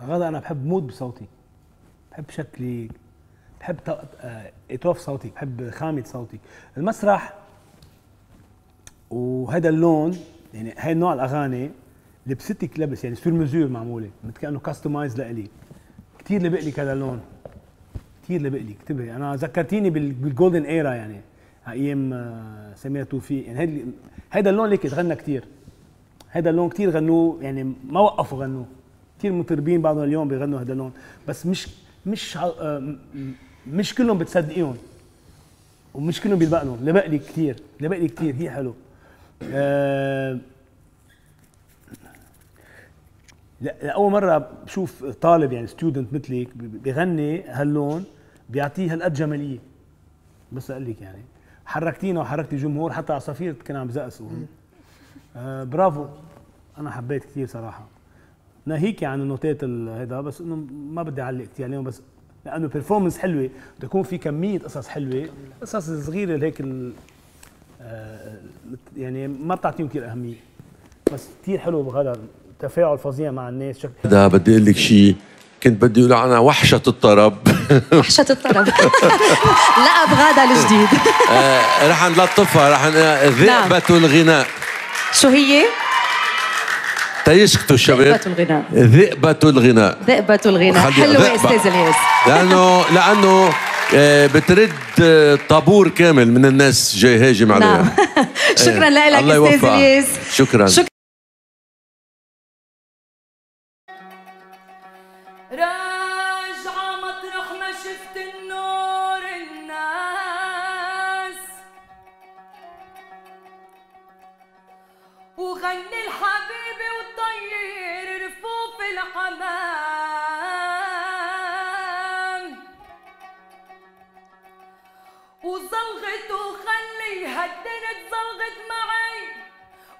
غدا انا بحب مود بصوتي، بحب شكلي، بحب اطراف صوتي، بحب خامه صوتي. المسرح وهذا اللون، يعني هاي نوع الاغاني لبستك لبس يعني سور مزور معموله مثل كانه كاستمايز لإلي. كثير لبق لك هذا اللون، كثير لبق لي. انتبهي، انا ذكرتيني بالجولدن ايرا، يعني ايام سمير توفيق. يعني هذا اللون ليك تغنى كثير، هذا اللون كثير غنوه، يعني ما وقفوا غنوه. كثير مطربين بعضهم اليوم بيغنوا هذا اللون، بس مش كلهم بتصدقيهم ومش كلهم بيلبق لهم. لبق لي كثير، لبق لي كثير، هي حلو. لأول مرة بشوف طالب يعني ستودنت مثلك بيغني هاللون، بيعطيه هالقد جمالية. بس أقول لك يعني حركتينا وحركتي الجمهور، حتى عصافير كان عم بزقسوا. برافو، أنا حبيت كثير صراحة. ناهيكي عن النوتات هيدا، بس إنه ما بدي أعلق كثير عليهم، بس لأنه بيرفورمنس حلوة، بده يكون في كمية قصص حلوة، قصص صغيرة هيك يعني ما بتعطيهم كثير أهمية، بس كثير حلو بهذا تفاعل فظيع مع الناس. ده بدي اقول لك شيء، كنت بدي اقول عنها وحشة الطرب. وحشة الطرب. لا بغادة الجديد. رح نلطفها، رح ذئبة الغناء. شو هي؟ تيسكتوا الشباب. ذئبة الغناء. ذئبة الغناء. ذئبة الغناء، حلوة استاذ الياس. لأنه بترد طابور كامل من الناس جاي هاجم عليها. نعم. شكرا لك استاذ الياس. شكرا. راجعة مطرح ما شفت النور الناس، وغني الحبيبي وطير رفوف الحمام، وزلغت وخليها الدنيا تزلغت معي،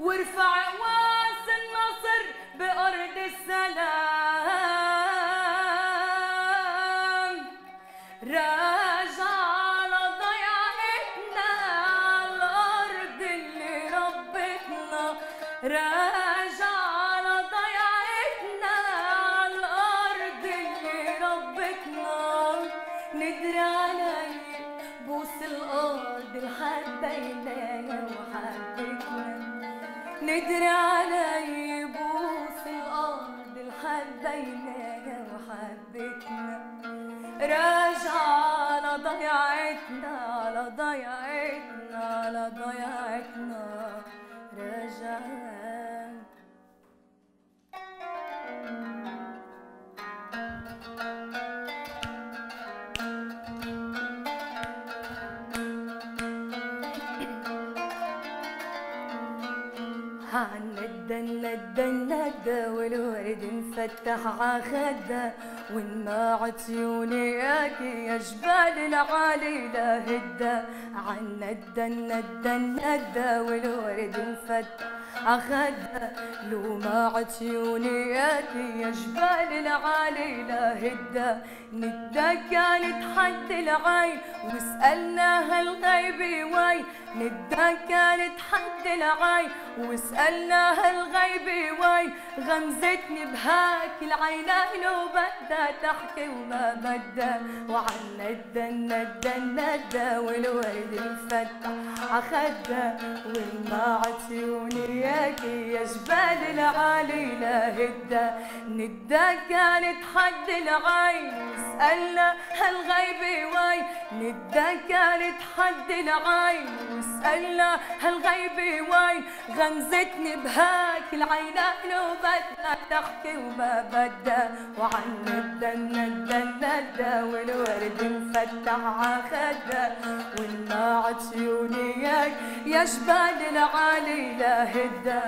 وارفع قواس النصر بأرض السلام. راجع على ضيعتنا على الأرض اللي ربتنا، راجع على ضيعتنا على الأرض اللي ربتنا. ندري علي بوس الأرض لحد إيديا وحبتنا، ندري علي بوس الأرض لحد إيديا وحبتنا. راجع على ضيعتنا على ضيعتنا على ضيعتنا، راجع. عالندى الندى الندى والورد مفتح عخدة وانماعت عيونيك يا جبال العالي لهدى عالندى الندى الندى والورد مفتح عخدة لو ماعت عيونيك يا جبال العالي لهدى ندى كانت حد العين وسألناها الغيب وين ندى كانت حد العين وسألناها الغيب وين غمزتني بهاك العينين وبدها تحكي وما بدها وعن ندى الندى الندى والورد مفتح عخدها والماعت عيونيك يا جبال العالي لهدى ندى كانت حد العين وسألنا هالغيب وين ندى كانت حد العين وسألنا هالغيب وين غمزتني بهاك العينين وبدها تحكي وما بدها وعن ندى الندى الندى والورد مفتح عخدها والماعت عيونيك يا جبال العالي لهدى